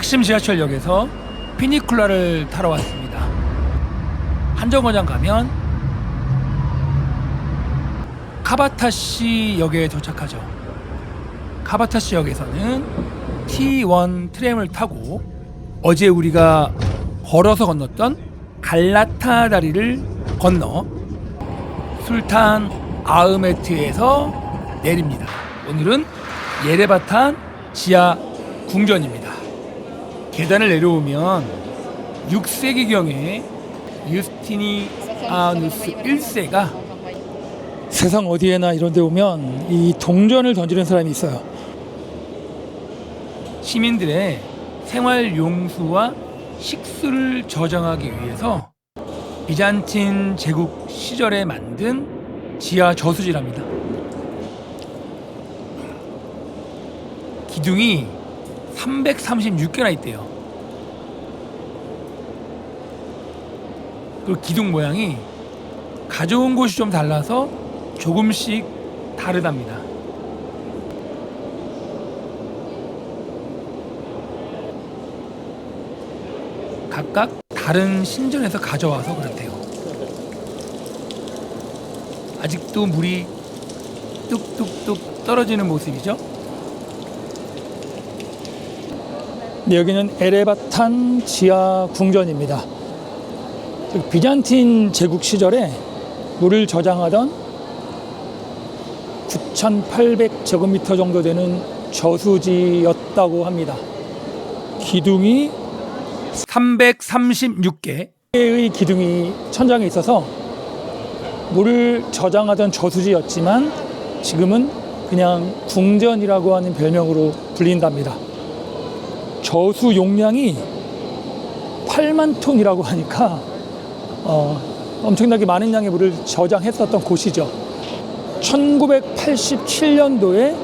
taksim 지하철역에서 피니쿨라를 타러 왔습니다. 한정거장 가면 카바타시 역에 도착하죠. 카바타시 역에서는 T1 트램을 타고 어제 우리가 걸어서 건넜던 갈라타 다리를 건너 술탄 아흐메트에서 내립니다. 오늘은 예레바탄 지하 궁전입니다. 계단을 내려오면 6세기경에 유스티니아누스 1세가 세상 어디에나 이런 데 오면 이 동전을 던지는 사람이 있어요. 시민들의 생활 용수와 식수를 저장하기 위해서 비잔틴 제국 시절에 만든 지하 저수지랍니다. 기둥이 336개나 있대요. 그리고 기둥 모양이 가져온 곳이 좀 달라서 조금씩 다르답니다. 각각 다른 신전에서 가져와서 그렇대요. 아직도 물이 뚝뚝뚝 떨어지는 모습이죠. 네, 여기는 에레바탄 지하 궁전입니다. 비잔틴 제국 시절에 물을 저장하던 9,800제곱미터 정도 되는 저수지였다고 합니다. 기둥이 336개의 기둥이 천장에 있어서 물을 저장하던 저수지였지만 지금은 그냥 궁전이라고 하는 별명으로 불린답니다. 저수 용량이 8만 톤이라고 하니까 엄청나게 많은 양의 물을 저장했었던 곳이죠. 1987년도에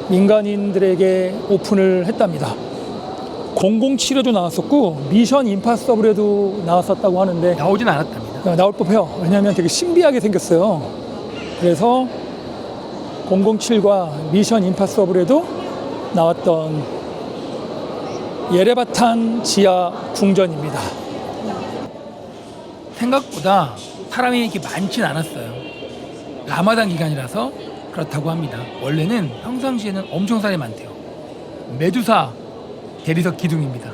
민간인들에게 오픈을 했답니다. 007에도 나왔었고 미션 임파서블에도 나왔었다고 하는데 나오진 않았답니다. 나올 법해요. 왜냐하면 되게 신비하게 생겼어요. 그래서 007과 미션 임파서블에도 나왔던 예레바탄 지하 궁전입니다. 생각보다 사람이 이렇게 많진 않았어요. 라마단 기간이라서 그렇다고 합니다. 원래는 평상시에는 엄청 사람이 많대요. 메두사 대리석 기둥입니다.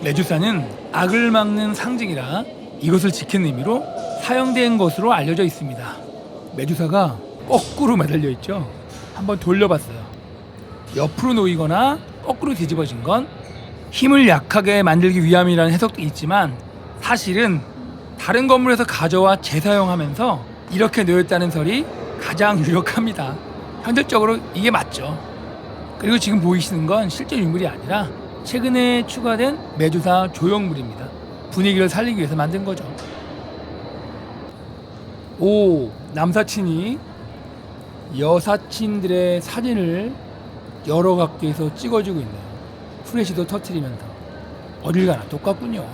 메두사는 악을 막는 상징이라 이것을 지키는 의미로 사용된 것으로 알려져 있습니다. 메두사가 거꾸로 매달려 있죠. 한번 돌려봤어요. 옆으로 놓이거나 거꾸로 뒤집어진 건 힘을 약하게 만들기 위함이라는 해석도 있지만 사실은 다른 건물에서 가져와 재사용하면서 이렇게 놓였다는 설이 가장 유력합니다. 현실적으로 이게 맞죠. 그리고 지금 보이시는 건 실제 유물이 아니라 최근에 추가된 메두사 조형물입니다. 분위기를 살리기 위해서 만든 거죠. 오, 남사친이 여사친들의 사진을 여러 각도에서 찍어주고 있네요. 프레시도 터트리면서. 어딜 가나 똑같군요.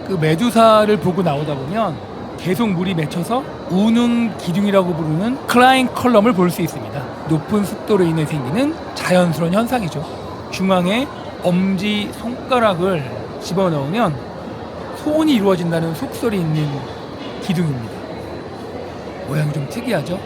그 메두사를 보고 나오다 보면 계속 물이 맺혀서 우는 기둥이라고 부르는 클라인 컬럼을 볼 수 있습니다. 높은 습도로 인해 생기는 자연스러운 현상이죠. 중앙에 엄지 손가락을 집어넣으면 소원이 이루어진다는 속설이 있는 기둥입니다. 모양이 좀 특이하죠?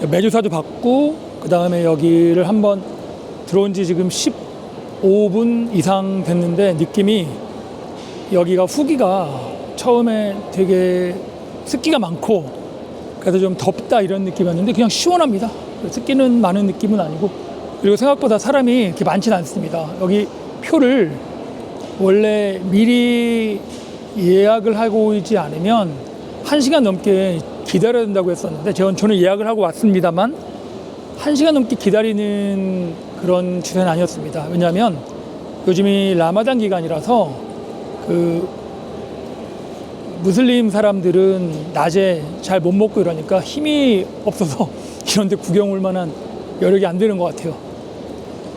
메두사도 봤고 그 다음에 여기를 한번 들어온 지 지금 15분 이상 됐는데 느낌이 여기가 후기가 처음에 되게 습기가 많고 그래서 좀 덥다 이런 느낌이었는데 그냥 시원합니다. 습기는 많은 느낌은 아니고 그리고 생각보다 사람이 이렇게 많지는 않습니다. 여기 표를 원래 미리 예약을 하고 오지 않으면 1시간 넘게 기다려야 된다고 했었는데 저는 예약을 하고 왔습니다만 1시간 넘게 기다리는 그런 추세는 아니었습니다. 왜냐하면 요즘이 라마단 기간이라서 그 무슬림 사람들은 낮에 잘 못 먹고 이러니까 힘이 없어서 이런 데 구경 올 만한 여력이 안 되는 것 같아요.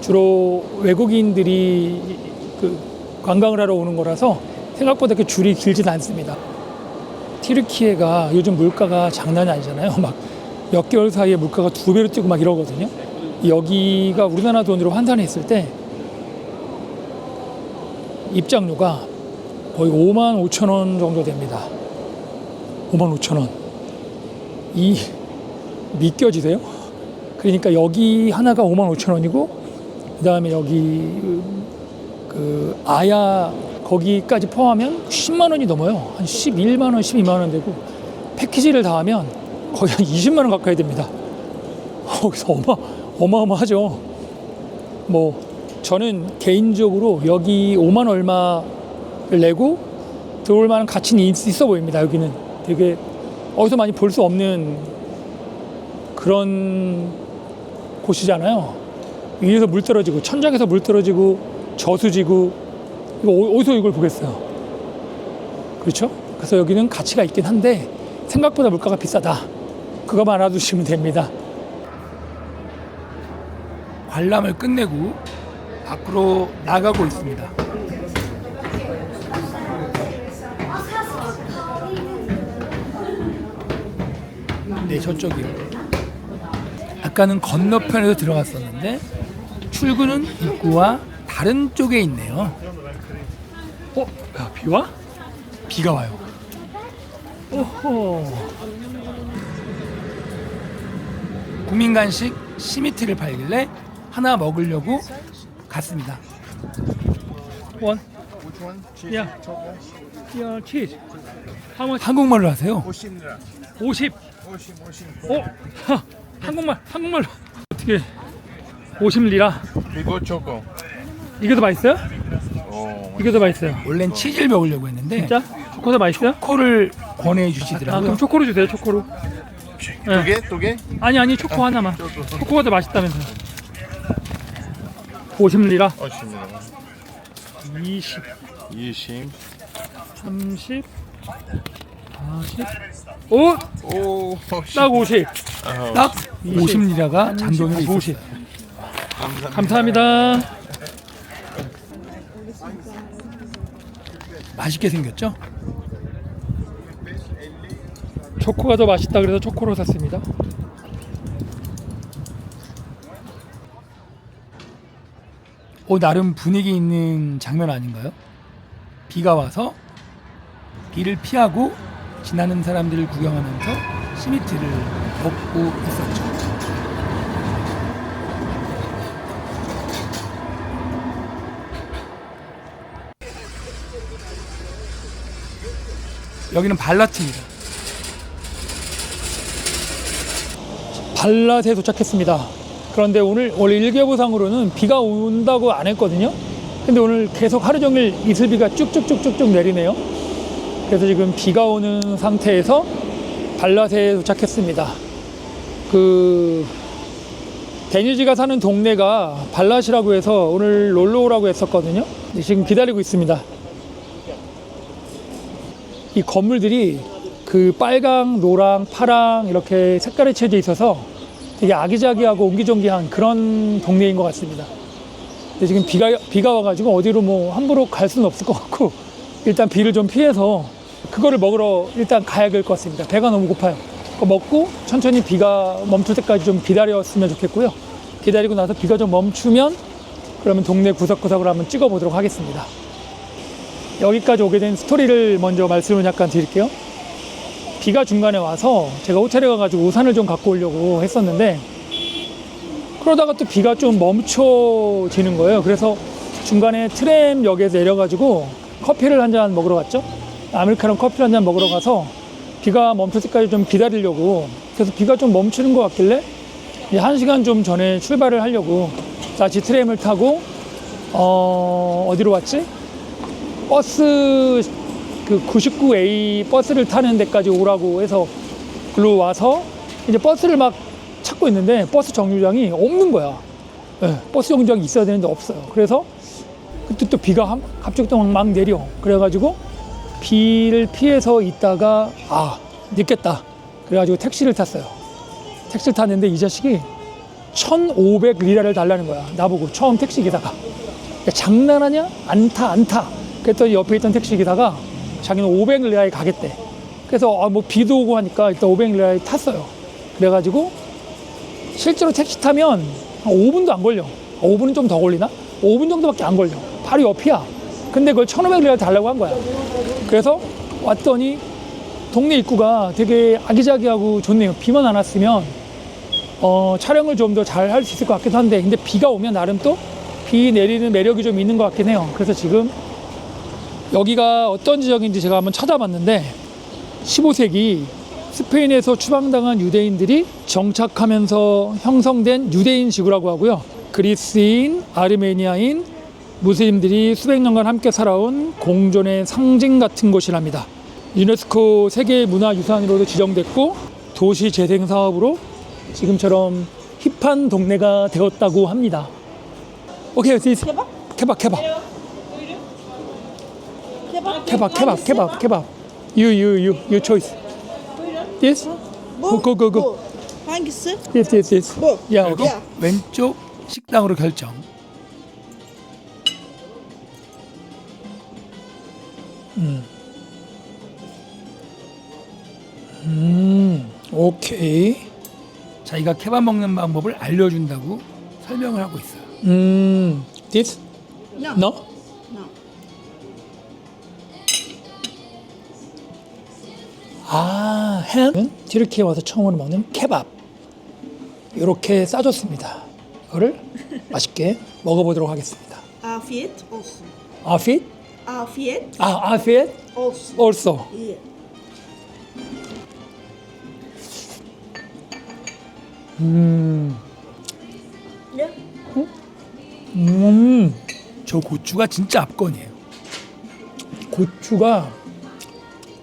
주로 외국인들이 그 관광을 하러 오는 거라서 생각보다 그 줄이 길진 않습니다. 튀르키예가 요즘 물가가 장난이 아니잖아요. 막 몇 개월 사이에 물가가 2배로 뛰고 막 이러거든요. 여기가 우리나라 돈으로 환산했을 때 입장료가 거의 5만 5천 원 정도 됩니다. 5만 5천 원. 이 믿겨지세요? 그러니까 여기 하나가 5만 5천 원이고 그 다음에 여기 그 아야 거기까지 포함하면 10만 원이 넘어요. 한 11만 원, 12만 원 되고 패키지를 다 하면 거의 한 20만 원 가까이 됩니다. 거기서 어마어마하죠. 뭐 저는 개인적으로 여기 5만 얼마를 내고 들어올 만한 가치는 있어 보입니다. 여기는 되게 어디서 많이 볼 수 없는 그런 곳이잖아요. 위에서 물 떨어지고 천장에서 물 떨어지고 저수지고 이거 어디서 이걸 보겠어요. 그렇죠? 그래서 여기는 가치가 있긴 한데 생각보다 물가가 비싸다. 그거만 알아두시면 됩니다. 관람을 끝내고 밖으로 나가고 있습니다. 네, 저쪽이요. 아까는 건너편에서 들어갔었는데 출구는 입구와 다른 쪽에 있네요. 야, 비 와? 비가 와요. 오호. 국민간식 시미티를 팔길래 하나 먹으려고 갔습니다. 원. 야, 치즈. 한국말로 하세요. 50. 한국말로 어떻게 50리라. 그리고 초코. 이게 더 맛있어요? 이게 더 맛있어요. 원래는 치즈를 먹으려고 했는데 진짜? 초코 더 맛있어요? 초코를 권해주시더라고요. 그럼 초코로 주세요. 초코로. 두 개? 두 개? 아니 초코 하나만. 초코가 더 맛있다면서요. 50리라. 50. 20, 20. 30, 40. 오! 오, 딱 50. 딱 50리라가 잔돈으로 있었어요. 감사합니다. 맛있게 생겼죠? 초코가 더 맛있다 그래서 초코로 샀습니다. 나름 분위기 있는 장면 아닌가요? 비가 와서 비를 피하고 지나는 사람들을 구경하면서 시미트를 먹고 있었죠. 여기는 발라트입니다. 발랏에 도착했습니다. 그런데 오늘 원래 일기예보상으로는 비가 온다고 안 했거든요. 근데 오늘 계속 하루 종일 이슬비가 쭉쭉쭉쭉쭉 내리네요. 그래서 지금 비가 오는 상태에서 발랏에 도착했습니다. 데니지가 사는 동네가 발랏이라고 해서 오늘 놀러 오라고 했었거든요. 지금 기다리고 있습니다. 이 건물들이 빨강, 노랑, 파랑 이렇게 색깔이 칠해져 있어서 되게 아기자기하고 옹기종기한 그런 동네인 것 같습니다. 근데 지금 비가 와가지고 어디로 함부로 갈 수는 없을 것 같고 일단 비를 좀 피해서 그거를 먹으러 일단 가야 될 것 같습니다. 배가 너무 고파요. 그거 먹고 천천히 비가 멈출 때까지 좀 기다렸으면 좋겠고요. 기다리고 나서 비가 좀 멈추면 그러면 동네 구석구석을 한번 찍어보도록 하겠습니다. 여기까지 오게 된 스토리를 먼저 말씀을 잠깐 드릴게요. 비가 중간에 와서 제가 호텔에 가가지고 우산을 좀 갖고 오려고 했었는데 그러다가 또 비가 좀 멈춰지는 거예요. 그래서 중간에 트램역에서 내려가지고 커피를 한 잔 먹으러 갔죠. 아메리카노 커피를 한 잔 먹으러 가서 비가 멈출 때까지 좀 기다리려고. 그래서 비가 좀 멈추는 것 같길래 1시간 좀 전에 출발을 하려고 다시 트램을 타고 어디로 왔지? 버스 99A 버스를 타는 데까지 오라고 해서 글로 와서 이제 버스를 막 찾고 있는데 버스 정류장이 없는 거야. 네, 버스 정류장이 있어야 되는데 없어요. 그래서 그때 또 비가 갑자기 또 막 내려. 그래가지고 비를 피해서 있다가 늦겠다. 그래가지고 택시를 탔어요. 택시를 탔는데 이 자식이 1,500리라를 달라는 거야. 나보고 처음 택시 기사가. 야, 장난하냐? 안 타. 그랬더니 옆에 있던 택시 기사가 자기는 500리라에 가겠대. 그래서 뭐 비도 오고 하니까 일단 500리라에 탔어요. 그래가지고 실제로 택시 타면 한 5분도 안 걸려. 5분은 좀 더 걸리나? 5분 정도밖에 안 걸려. 바로 옆이야. 근데 그걸 1,500리라 달라고 한 거야. 그래서 왔더니 동네 입구가 되게 아기자기하고 좋네요. 비만 안 왔으면 촬영을 좀 더 잘 할 수 있을 것 같기도 한데, 근데 비가 오면 나름 또 비 내리는 매력이 좀 있는 것 같긴 해요. 그래서 지금 여기가 어떤 지역인지 제가 한번 찾아봤는데, 15세기 스페인에서 추방당한 유대인들이 정착하면서 형성된 유대인 지구라고 하고요. 그리스인, 아르메니아인, 무슬림들이 수백 년간 함께 살아온 공존의 상징 같은 곳이랍니다. 유네스코 세계문화유산으로도 지정됐고 도시 재생 사업으로 지금처럼 힙한 동네가 되었다고 합니다. 오케이, 케밥. You choice. This? Go. Hangisi? This. Bu. Yeah, 그리고 okay. 왼쪽 식당으로 결정. 오케이. 자기가 케밥 먹는 방법을 알려준다고 설명을 하고 있어요. This? No. No? No. 아, 햄은 튀르키에 와서 처음으로 먹는 케밥. 이렇게 싸줬습니다. 이거를 맛있게 먹어보도록 하겠습니다. Afiyet olsun. 아핏? Afiyet 아핏? olsun. Also. İyi. Ne? 저 고추가 진짜 압권이에요. 고추가,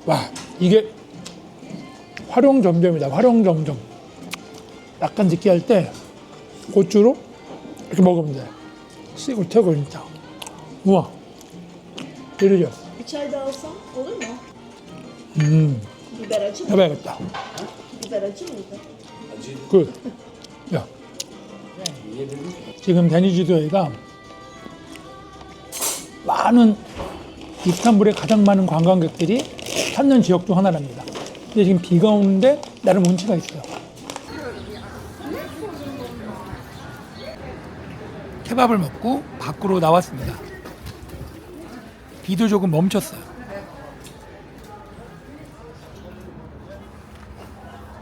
와, 이게 활용점점이다. 활용점점. 약간 느끼할 때 고추로 이렇게 먹으면 돼. 씨고 태고 진짜. 우와, 이러죠. Bir çay daha alsam olur mu? Biber acı mı? 해봐야겠다. Biber acı mıydı? 굿. 야, 지금 데니즈도에가 많은 이스탄불에 가장 많은 관광객들이 찾는 지역 중 하나랍니다. 근데 지금 비가 오는데 나름 운치가 있어요. 케밥을 먹고 밖으로 나왔습니다. 비도 조금 멈췄어요.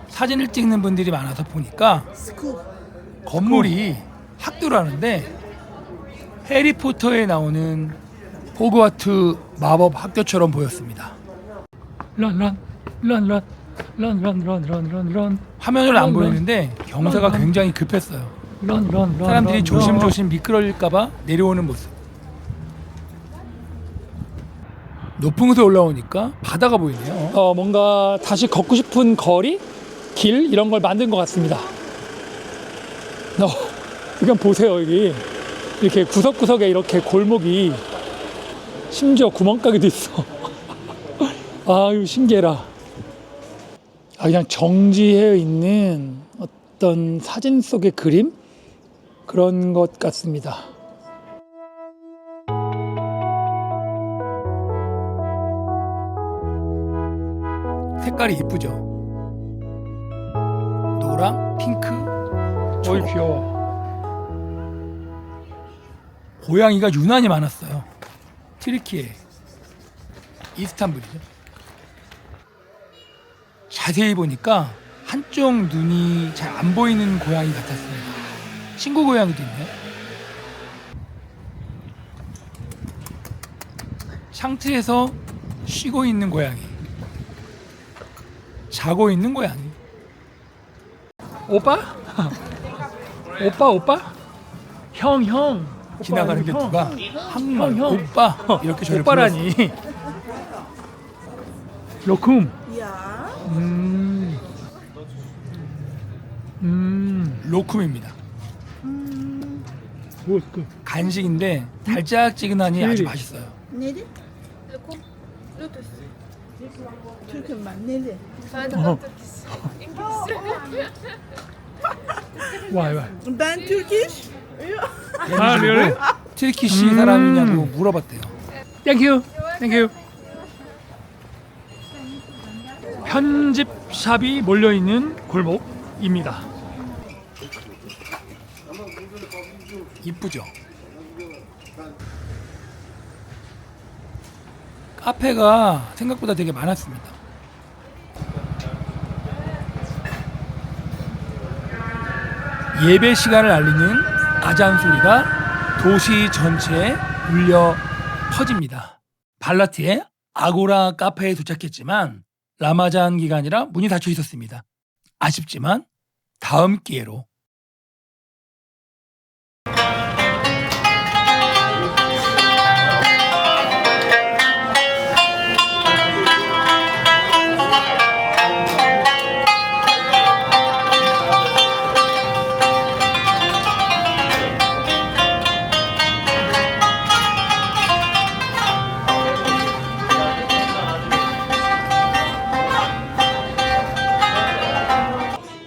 사진을 찍는 분들이 많아서 보니까 School. 건물이 학교라는데 해리포터에 나오는 호그와트 마법 학교처럼 보였습니다. 런. 화면을 안 보이는데 경사가 굉장히 급했어요. 사람들이 조심조심 미끄러질까봐 내려오는 모습. 높은 곳에 올라오니까 바다가 보이네요. 뭔가 다시 걷고 싶은 거리, 길 이런 걸 만든 것 같습니다. 이건 보세요. 여기 이렇게 구석구석에 이렇게 골목이 심지어 구멍가게도 있어. 아유, 신기해라. 그냥 정지해 있는 어떤 사진 속의 그림? 그런 것 같습니다. 색깔이 이쁘죠? 노랑, 핑크, 어이, 초록. 귀여워. 고양이가 유난히 많았어요. 튀르키예, 이스탄불이죠. 자세히 보니까 한쪽 눈이 잘 안 보이는 고양이 같았습니다. 친구 고양이도 있네요. 상트에서 쉬고 있는 고양이, 자고 있는 고양이. 오빠? 오빠? 형. 지나가는 게 누가 한국말 형. 오빠 이렇게 저를 오빠라니. 로쿰. Ya. 로쿰입니다. 뭐, 간식인데 달짝지근하니 아주 네. 맛있어요. Neli? Türk'üm ben. Neli? 와. Ben Türk iş. 아, really? 튀르키시 사람이냐고 물어봤대요. 땡큐. 편집샵이 몰려있는 골목입니다. 이쁘죠? 카페가 생각보다 되게 많았습니다. 예배 시간을 알리는 아잔 소리가 도시 전체에 울려 퍼집니다. 발라트의 아고라 카페에 도착했지만 라마잔 기간이라 문이 닫혀 있었습니다. 아쉽지만 다음 기회로.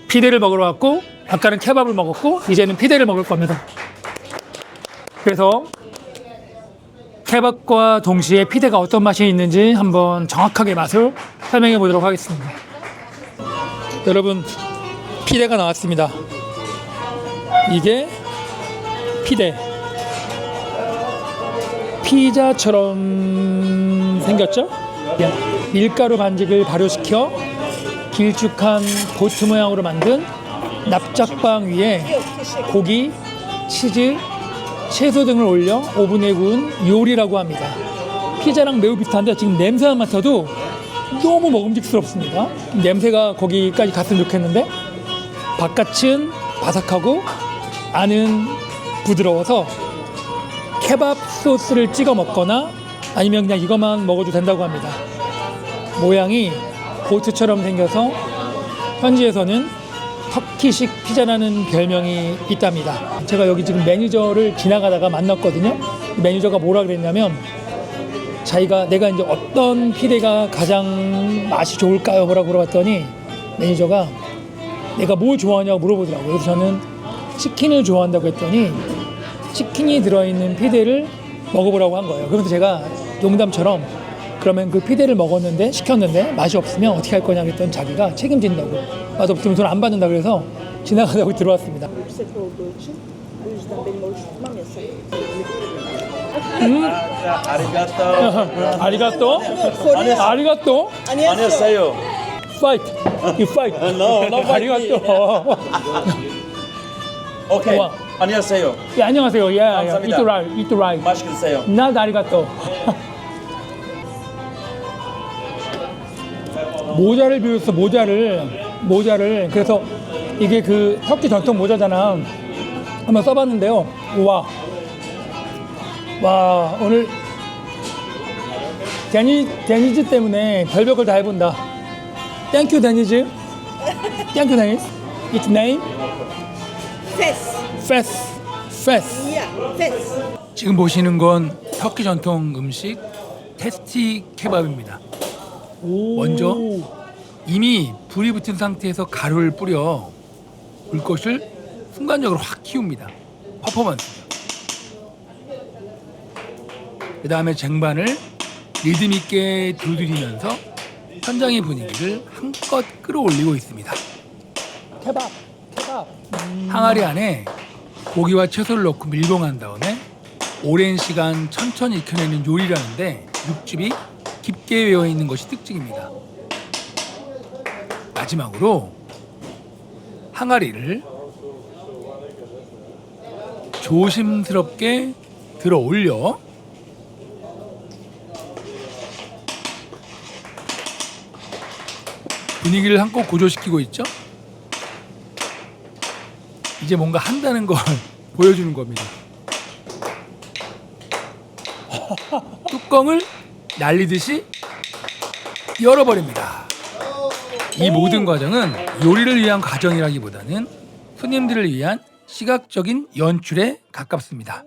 피데를 먹으러 왔고 아까는 케밥을 먹었고 이제는 피데를 먹을 겁니다. 그래서 케밥과 동시에 피데가 어떤 맛이 있는지 한번 정확하게 맛을 설명해 보도록 하겠습니다. 여러분, 피데가 나왔습니다. 이게 피데. 피자처럼 생겼죠? 밀가루 반죽을 발효시켜 길쭉한 보트 모양으로 만든 납작빵 위에 고기, 치즈, 채소 등을 올려 오븐에 구운 요리라고 합니다. 피자랑 매우 비슷한데 지금 냄새만 맡아도 너무 먹음직스럽습니다. 냄새가 거기까지 갔으면 좋겠는데 바깥은 바삭하고 안은 부드러워서 케밥 소스를 찍어 먹거나 아니면 그냥 이것만 먹어도 된다고 합니다. 모양이 보트처럼 생겨서 현지에서는 터키식 피자라는 별명이 있답니다. 제가 여기 지금 매니저를 지나가다가 만났거든요. 매니저가 뭐라 그랬냐면 자기가 내가 이제 어떤 피데가 가장 맛이 좋을까요? 뭐라고 물어봤더니 매니저가 내가 뭘 좋아하냐고 물어보더라고요. 그래서 저는 치킨을 좋아한다고 했더니 치킨이 들어있는 피데를 먹어보라고 한 거예요. 그래서 제가 농담처럼 그러면 그 피데를 먹었는데 시켰는데 맛이 없으면 어떻게 할 거냐 그랬더니 자기가 책임진다고, 맛 없으면 돈 안 받는다 그래서 지나가다가 들어왔습니다. Yüksek olduğu için o yüzden benim oruç tutmam yasak. 아리가또. 아리가또. 안녕하세요. Fight. You fight. No, no fight. 아리가또. 오케이. 우와. 안녕하세요. 예, 안녕하세요. 예, 감사합니다. Eat right. Eat right. 맛있게 드세요. 나 아리가또. 모자를 비웠어. 모자를. 그래서 이게 그 터키 전통 모자잖아. 한번 써봤는데요. 와, 오늘 데니즈 때문에 별벽을 다 해본다. 땡큐 데니즈. 땡큐 데니즈. Its name? Fes. Fes. Yeah, fes. 지금 보시는 건 터키 전통 음식 테스티 케밥입니다. 먼저 이미 불이 붙은 상태에서 가루를 뿌려 불꽃을 순간적으로 확 키웁니다. 퍼포먼스죠. 그 다음에 쟁반을 리듬 있게 두드리면서 현장의 분위기를 한껏 끌어올리고 있습니다. 케밥. 항아리 안에 고기와 채소를 넣고 밀봉한 다음에 오랜 시간 천천히 익혀내는 요리라는데 육즙이 깊게 배어 있는 것이 특징입니다. 마지막으로 항아리를 조심스럽게 들어 올려 분위기를 한껏 고조시키고 있죠. 이제 뭔가 한다는 걸 보여주는 겁니다. 뚜껑을 날리듯이 열어버립니다. 이 모든 과정은 요리를 위한 과정이라기보다는 손님들을 위한 시각적인 연출에 가깝습니다.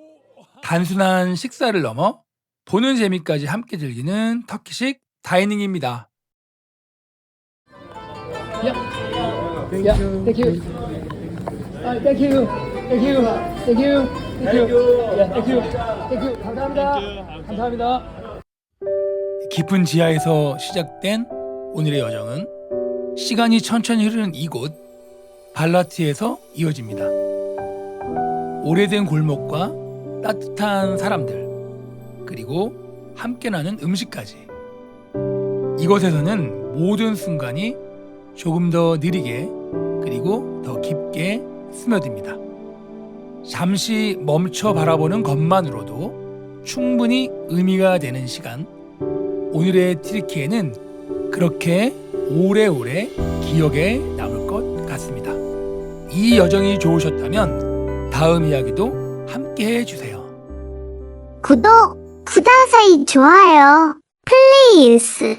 단순한 식사를 넘어 보는 재미까지 함께 즐기는 터키식 다이닝입니다. Yeah. Yeah. Thank you. Thank you. Thank you. Thank you. Thank you. Yeah. Thank you. Thank you. 감사합니다. 깊은 지하에서 시작된 오늘의 여정은 시간이 천천히 흐르는 이곳 발라트에서 이어집니다. 오래된 골목과 따뜻한 사람들, 그리고 함께 나눈 음식까지. 이곳에서는 모든 순간이 조금 더 느리게 그리고 더 깊게 스며듭니다. 잠시 멈춰 바라보는 것만으로도 충분히 의미가 되는 시간. 오늘의 튀르키예는 그렇게 오래오래 기억에 남을 것 같습니다. 이 여정이 좋으셨다면 다음 이야기도 함께 해주세요. 구독, 구다사이 좋아요, 플리즈.